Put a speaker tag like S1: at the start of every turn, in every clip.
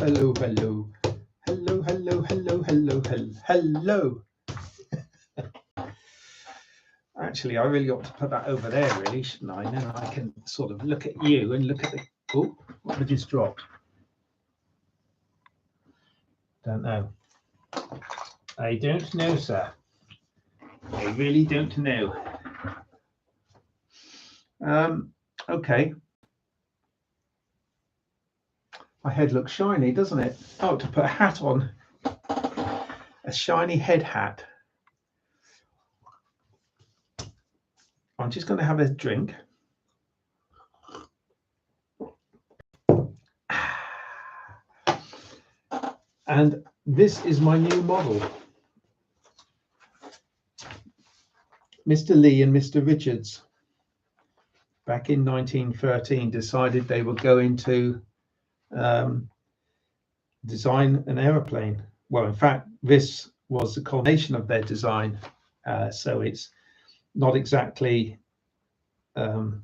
S1: hello, hello, hello, hello, hello, hello, hello. Actually, I really ought to put that over there, really, shouldn't I? And then I can sort of look at you and look at the. Oh, what have I just dropped? Don't know. I don't know, sir. I really don't know. Okay. My head looks shiny, doesn't it? Oh, to put a hat on. A shiny head hat. I'm just going to have a drink. And this is my new model. Mr. Lee and Mr. Richards, back in 1913, decided they were going to design an aeroplane. Well, in fact, this was the culmination of their design. So it's not exactly,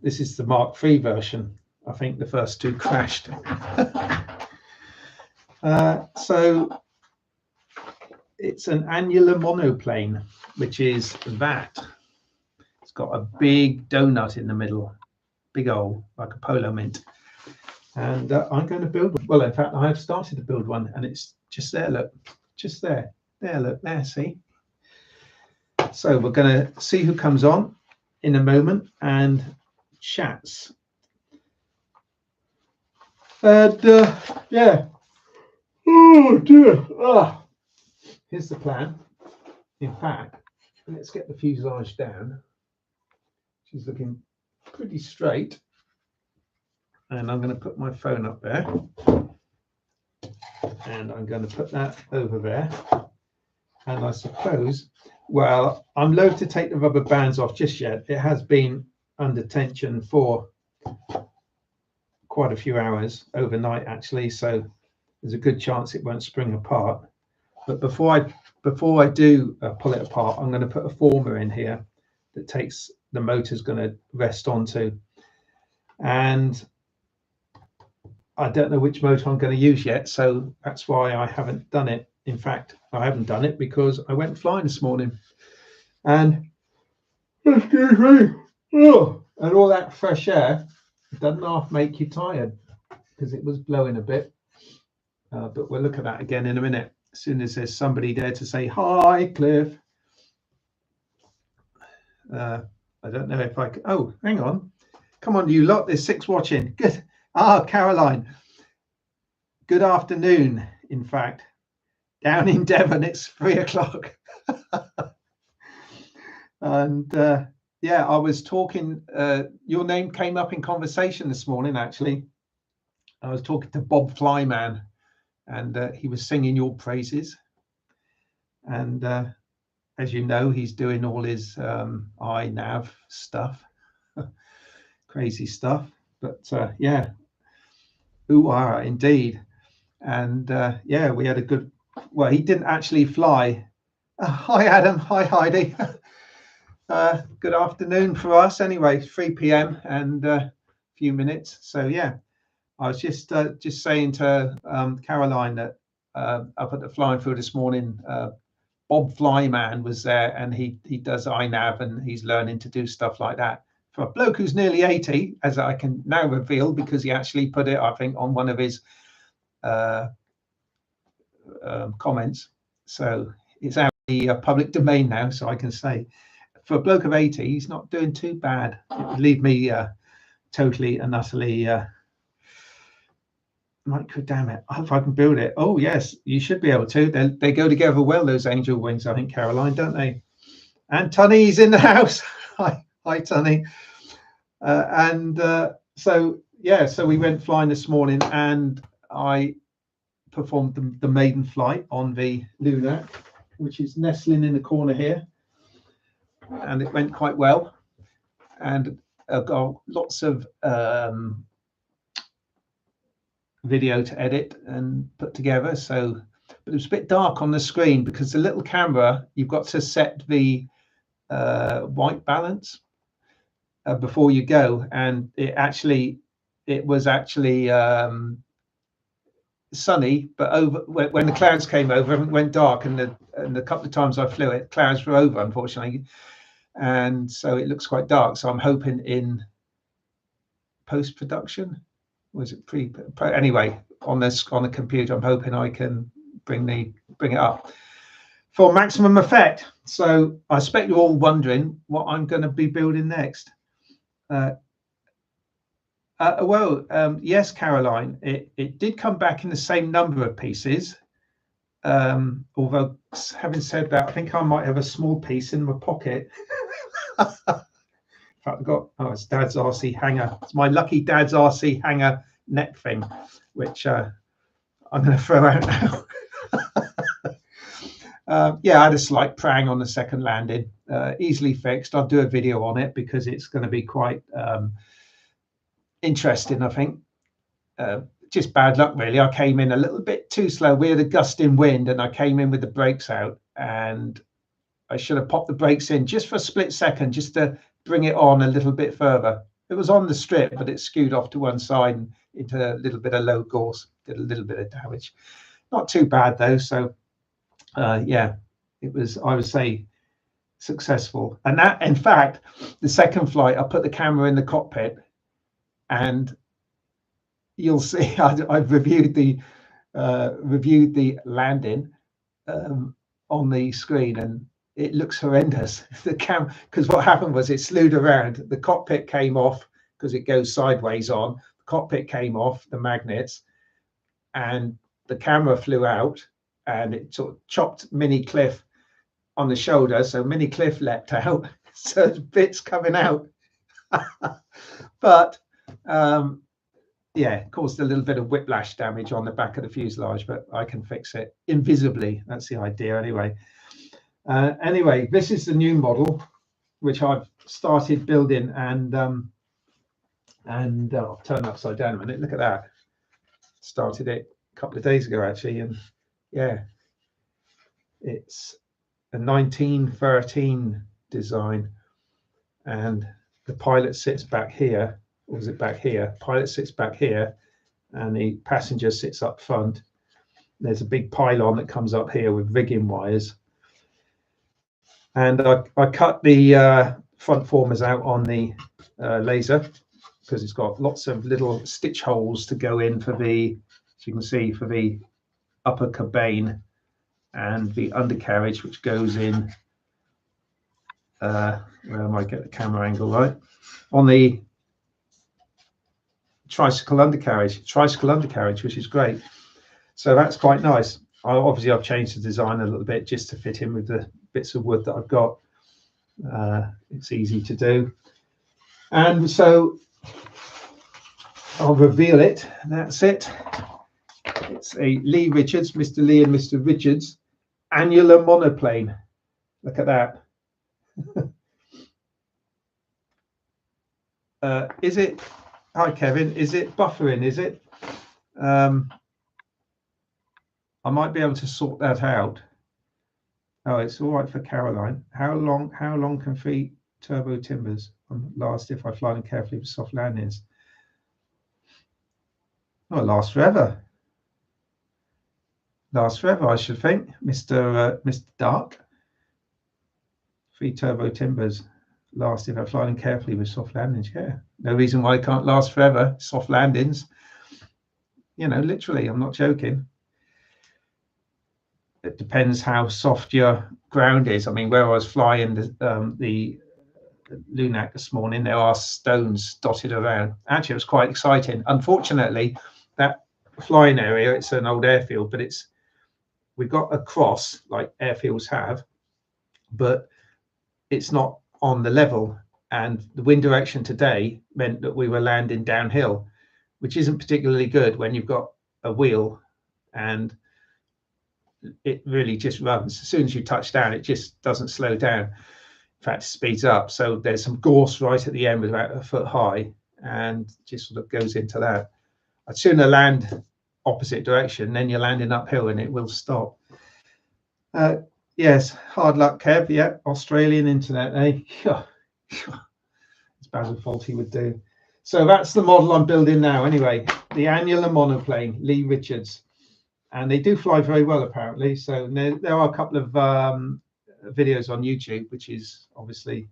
S1: this is the Mark III version. I think the first two crashed. So it's an annular monoplane, which is that. It's got a big donut in the middle, big old, like a polo mint. And I'm going to build one. Well, in fact, I have started to build one, and it's just there, look, just there. There, look, there, see? So we're going to see who comes on in a moment and chats. And yeah. Oh dear. Ah. Here's the plan. In fact, let's get the fuselage down. She's looking pretty straight. And I'm going to put my phone up there. And I'm going to put that over there. And I suppose, well, I'm loath to take the rubber bands off just yet. It has been under tension for quite a few hours overnight, actually. So there's a good chance it won't spring apart. But before I do pull it apart, I'm going to put a former in here that takes the motor's going to rest onto. And I don't know which motor I'm going to use yet, so that's why I haven't done it. In fact, I haven't done it because I went flying this morning, and excuse me, oh, and all that fresh air doesn't half make you tired because it was blowing a bit. But we'll look at that again in a minute. As soon as there's somebody there to say hi, Cliff. I don't know if I can. Oh, hang on. Come on, you lot. There's 6 watching. Good. Ah, Caroline. Good afternoon. In fact, down in Devon, it's 3 o'clock. And yeah, I was talking. Your name came up in conversation this morning, actually. I was talking to Bob Flyman, and he was singing your praises. And as you know, he's doing all his iNav stuff, crazy stuff. But yeah, ooh-ah, indeed. And yeah, we had a good. Well, he didn't actually fly. Hi, Adam. Hi, Heidi. Good afternoon for us, anyway. 3 p.m. and a few minutes. So yeah, I was just saying to Caroline that up at the flying field this morning, Bob Flyman was there, and he does iNav, and he's learning to do stuff like that. For a bloke who's nearly 80, as I can now reveal, because he actually put it, I think, on one of his comments. So it's out in the public domain now, so I can say, for a bloke of 80, he's not doing too bad. It would leave me totally and utterly like, damn it, I hope I can build it. Oh yes, you should be able to. They go together well, those angel wings, I think, Caroline, don't they? And Tunny's in the house. Hi Tunny. So yeah, so we went flying this morning, and I performed the maiden flight on the Lunac, which is nestling in the corner here, and it went quite well. And I've got lots of video to edit and put together. So, but it was a bit dark on the screen because the little camera, you've got to set the white balance before you go, and it was actually sunny, but over when the clouds came over, it went dark, and the couple of times I flew it, clouds were over, unfortunately, and so it looks quite dark. So I'm hoping in post-production, was it anyway, on the computer, I'm hoping I can bring it up for maximum effect. So I expect you're all wondering what I'm going to be building next. Yes, Caroline, it did come back in the same number of pieces. Although, having said that, I think I might have a small piece in my pocket. In fact, I've got, it's Dad's RC hanger. It's my lucky Dad's RC hanger neck thing, which I'm going to throw out now. Yeah, I had a slight prang on the second landing, easily fixed. I'll do a video on it because it's going to be quite interesting, I think. Just bad luck, really. I came in a little bit too slow. We had a gusting wind, and I came in with the brakes out, and I should have popped the brakes in just for a split second, just to bring it on a little bit further. It was on the strip, but it skewed off to one side and into a little bit of low gorse, did a little bit of damage. Not too bad though. So yeah, it was, I would say, successful. And that, in fact, the second flight, I put the camera in the cockpit, and you'll see I've reviewed the landing on the screen, and it looks horrendous. The camera, because what happened was it slewed around. The cockpit came off because it goes sideways on. The cockpit came off, the magnets, and the camera flew out, and it sort of chopped Mini Cliff on the shoulder. So Mini Cliff leapt out. So there's bits coming out. But yeah, caused a little bit of whiplash damage on the back of the fuselage, but I can fix it invisibly. That's the idea anyway. Anyway, this is the new model, which I've started building, and I'll turn upside down a minute. Look at that. Started it a couple of days ago, actually, and yeah, it's a 1913 design, and the pilot sits back here. Or was it back here? Pilot sits back here, and the passenger sits up front. There's a big pylon that comes up here with rigging wires. And I cut the front formers out on the laser, because it's got lots of little stitch holes to go in for the, as you can see, for the upper cabane and the undercarriage, which goes in, where I might get the camera angle right, on the tricycle undercarriage, which is great. So that's quite nice. Obviously I've changed the design a little bit just to fit in with the bits of wood that I've got. It's easy to do, and so I'll reveal it. That's it. It's a Lee Richards, Mr. Lee and Mr. Richards annular monoplane. Look at that. Is it? Hi, Kevin. Is it buffering? Is it? I might be able to sort that out. Oh, it's all right for Caroline. How long can 3 turbo timbers last if I fly them carefully with soft landings? Oh, it lasts forever. Lasts forever, I should think, Mr. Dark. 3 turbo timbers last if I fly them carefully with soft landings. Yeah, no reason why it can't last forever. Soft landings, you know, literally, I'm not joking. It depends how soft your ground is. I mean, where I was flying the Lunac this morning, there are stones dotted around. Actually, it was quite exciting. Unfortunately, that flying area, it's an old airfield, but we've got a cross like airfields have, but it's not on the level. And the wind direction today meant that we were landing downhill, which isn't particularly good when you've got a wheel, and it really just runs. As soon as you touch down, it just doesn't slow down. In fact, it speeds up. So there's some gorse right at the end with about a foot high, and just sort of goes into that. I'd sooner land opposite direction, then you're landing uphill and it will stop. Yes, hard luck, Kev. Yeah, Australian internet, eh? As Basil Fawlty would do. So that's the model I'm building now. Anyway, the annular monoplane, Lee Richards. and they do fly very well apparently. So there are a couple of videos on YouTube, which is obviously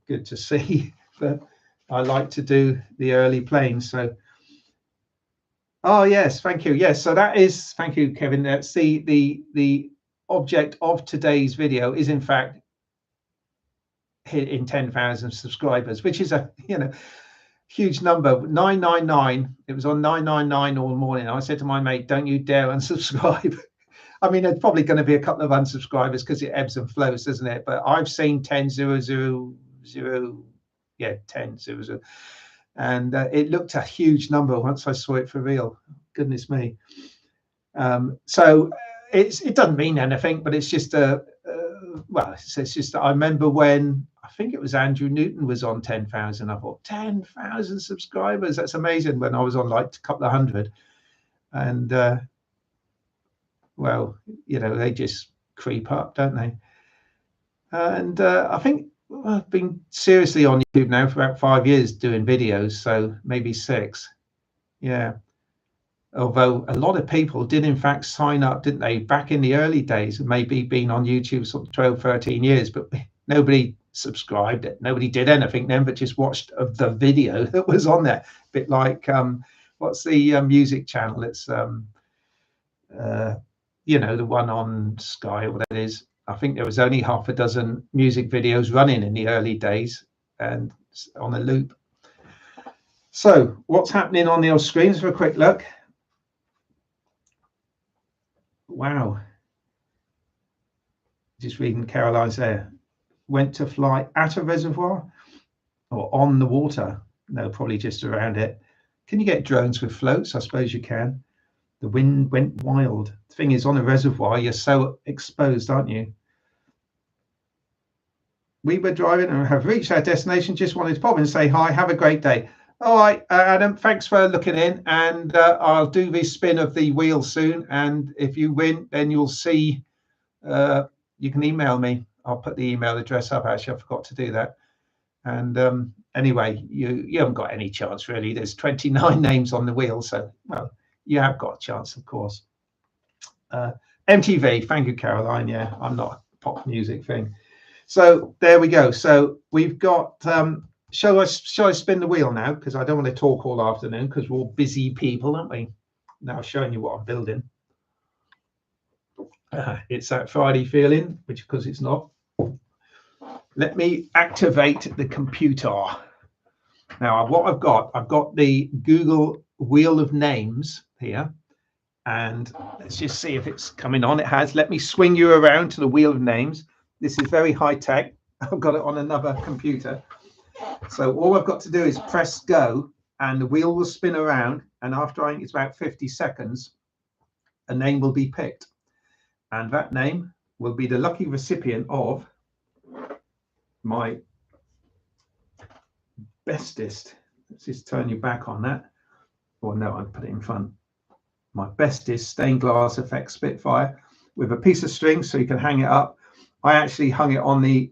S1: good to see. But I like to do the early planes. So, oh yes, thank you. Yes, so that is, thank you, Kevin. That's the object of today's video is in fact hitting 10,000 subscribers, which is a huge number. 999. It was on 999 all morning. I said to my mate, "Don't you dare unsubscribe." I mean, there's probably going to be a couple of unsubscribers because it ebbs and flows, doesn't it? But I've seen 10,000, yeah, 10,000, and it looked a huge number once I saw it for real. Goodness me. So it doesn't mean anything, but it's just well, it's just that I remember when I think it was Andrew Newton was on 10,000. I thought 10,000 subscribers. That's amazing. When I was on like a couple of hundred, and well, they just creep up, don't they? And I think I've been seriously on YouTube now for about 5 years doing videos, so maybe 6. Yeah. Although a lot of people did in fact sign up, didn't they, back in the early days, maybe been on YouTube sort of 12, 13 years, but nobody subscribed. Nobody did anything then, but just watched the video that was on there. A bit like, what's the music channel? It's, the one on Sky or whatever it is. I think there was only half a dozen music videos running in the early days and on a loop. So what's happening on the screens for a quick look? Wow. Just reading Caroline's there. Went to fly at a reservoir or on the water? No, probably just around it. Can you get drones with floats? I suppose you can. The wind went wild. The thing is, on a reservoir, you're so exposed, aren't you? We were driving and have reached our destination. Just wanted to pop in and say hi. Have a great day. All right, Adam, thanks for looking in, and I'll do the spin of the wheel soon, and if you win, then you'll see, you can email me. I'll put the email address up. Actually, I forgot to do that. And anyway, you haven't got any chance, really. There's 29 names on the wheel, so, well, you have got a chance, of course. MTV, thank you, Caroline. Yeah, I'm not a pop music thing. So there we go. So we've got... Shall I spin the wheel now? Because I don't want to talk all afternoon because we're all busy people, aren't we? Now showing you what I'm building. It's that Friday feeling, which because it's not. Let me activate the computer. Now what I've got the Google Wheel of Names here. And let's just see if it's coming on. It has. Let me swing you around to the Wheel of Names. This is very high tech. I've got it on another computer. So all I've got to do is press go and the wheel will spin around, and after I think it's about 50 seconds, a name will be picked. And that name will be the lucky recipient of my bestest. Let's just turn you back on that. Or no, I'll put it in front. My bestest stained glass effect Spitfire with a piece of string so you can hang it up. I actually hung it on the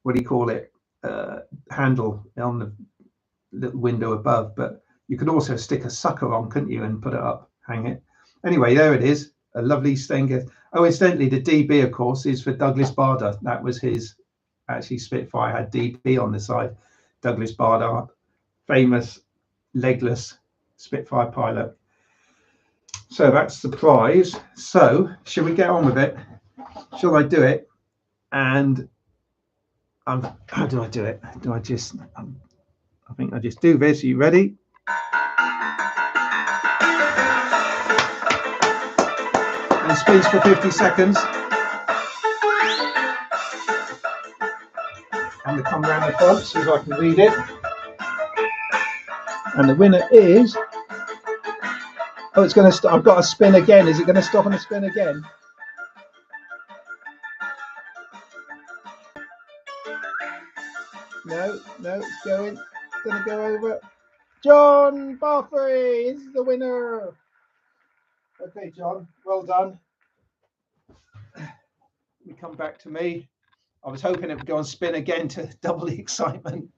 S1: what do you call it, handle on the little window above, but you could also stick a sucker on, couldn't you, and put it up, hang it. Anyway, there it is, a lovely stained glass. Oh, incidentally, the DB, of course, is for Douglas Bader. That was his, actually Spitfire had DB on the side. Douglas Bader, famous legless Spitfire pilot. So that's the prize. So shall we get on with it? Shall I do it? And how do I do it? Do I just, I think I just do this. Are you ready? And spins for 50 seconds. And they come around the front so as I can read it. And the winner is, oh, it's going to stop. I've got to spin again. Is it going to stop and spin again? No, it's going to go over. John Parfrey is the winner. Okay, John, well done. We come back to me. I was hoping it would go and spin again to double the excitement.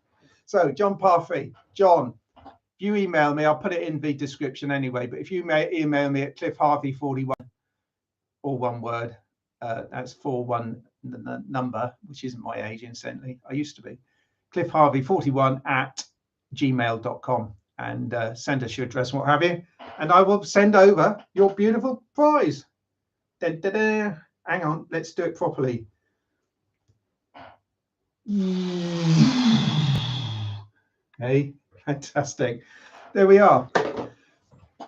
S1: So, John Parfrey, John, if you email me, I'll put it in the description anyway. But if you may email me at cliffharvey41, all one word, that's 41 number, which isn't my age, incidentally. I used to be. cliffharvey41@gmail.com, and send us your address and what have you, and I will send over your beautiful prize. Hang on, let's do it properly. Hey, fantastic. There we are.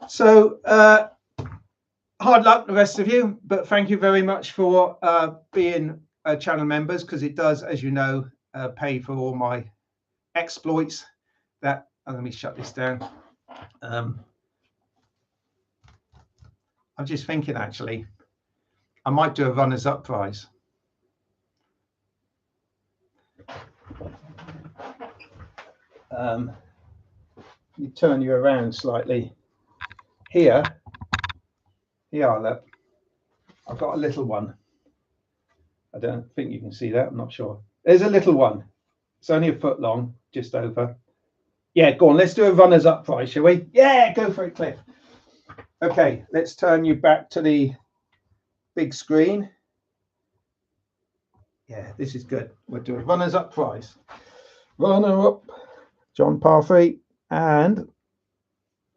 S1: So hard luck the rest of you, but thank you very much for being channel members, because it does, as you know, pay for all my exploits. That let me shut this down. I'm just thinking, actually, I might do a runners up prize. You turn you around slightly. Here, look, I've got a little one. I don't think you can see that. I'm not sure. There's a little one. It's only a foot long, just over. Yeah, go on. Let's do a runners up prize, shall we? Yeah, go for it, Cliff. Okay, let's turn you back to the big screen. Yeah, this is good. We're doing runners up prize. Runner up, John Parfrey, and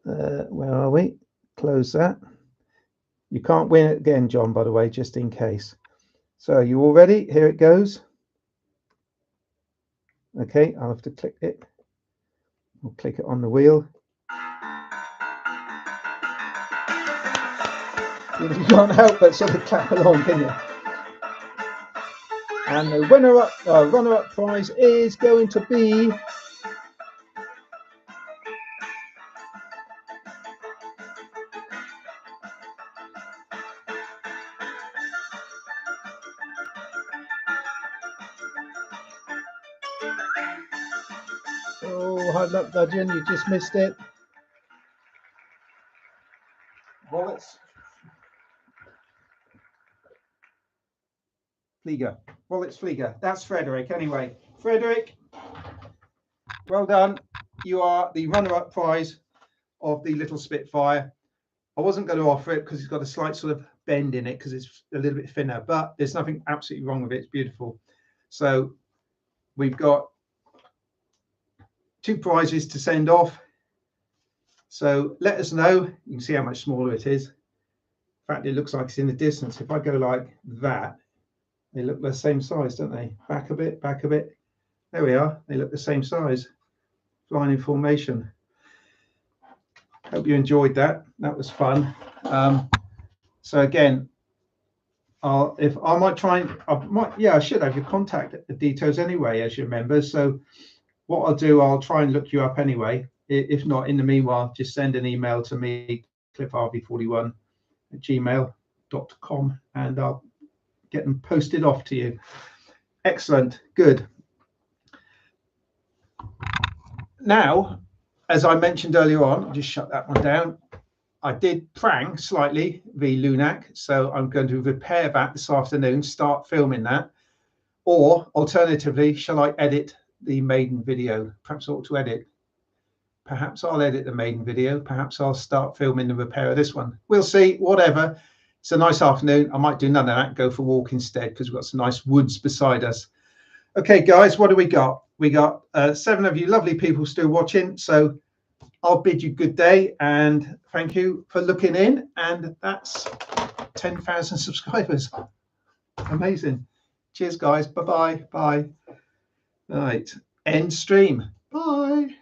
S1: where are we? Close that. You can't win it again, John, by the way, just in case. So you all ready? Here it goes. Okay, I'll have to click it. We'll click it on the wheel. You can't help but sort of clap along, can you? And the runner-up prize is going to be hard luck, Dudgeon, you just missed it. Vollzeitflieger. That's Frederick. Anyway, Frederick, well done. You are the runner-up prize of the little Spitfire. I wasn't going to offer it because it's got a slight sort of bend in it because it's a little bit thinner, but there's nothing absolutely wrong with it. It's beautiful. So we've got 2 prizes to send off. So let us know. You can see how much smaller it is. In fact, it looks like it's in the distance. If I go like that, they look the same size, don't they? Back a bit, back a bit. There we are. They look the same size. Flying in formation. Hope you enjoyed that. That was fun. So again, I should have your contact details anyway as your members. So what I'll do, I'll try and look you up anyway. If not, in the meanwhile, just send an email to me, cliffharvey41@gmail.com, and I'll get them posted off to you. Excellent. Good. Now, as I mentioned earlier on, I'll just shut that one down. I did prang slightly the Lunac, so I'm going to repair that this afternoon, start filming that. Or alternatively, shall I edit the maiden video? Perhaps I ought to edit. Perhaps I'll edit the maiden video. Perhaps I'll start filming the repair of this one. We'll see. Whatever. It's a nice afternoon. I might do none of that, go for a walk instead, because we've got some nice woods beside us. Okay, guys, what do we got? We got 7 of you lovely people still watching. So I'll bid you good day and thank you for looking in. And that's 10,000 subscribers. Amazing. Cheers, guys. Bye-bye. Bye. All right. End stream. Bye.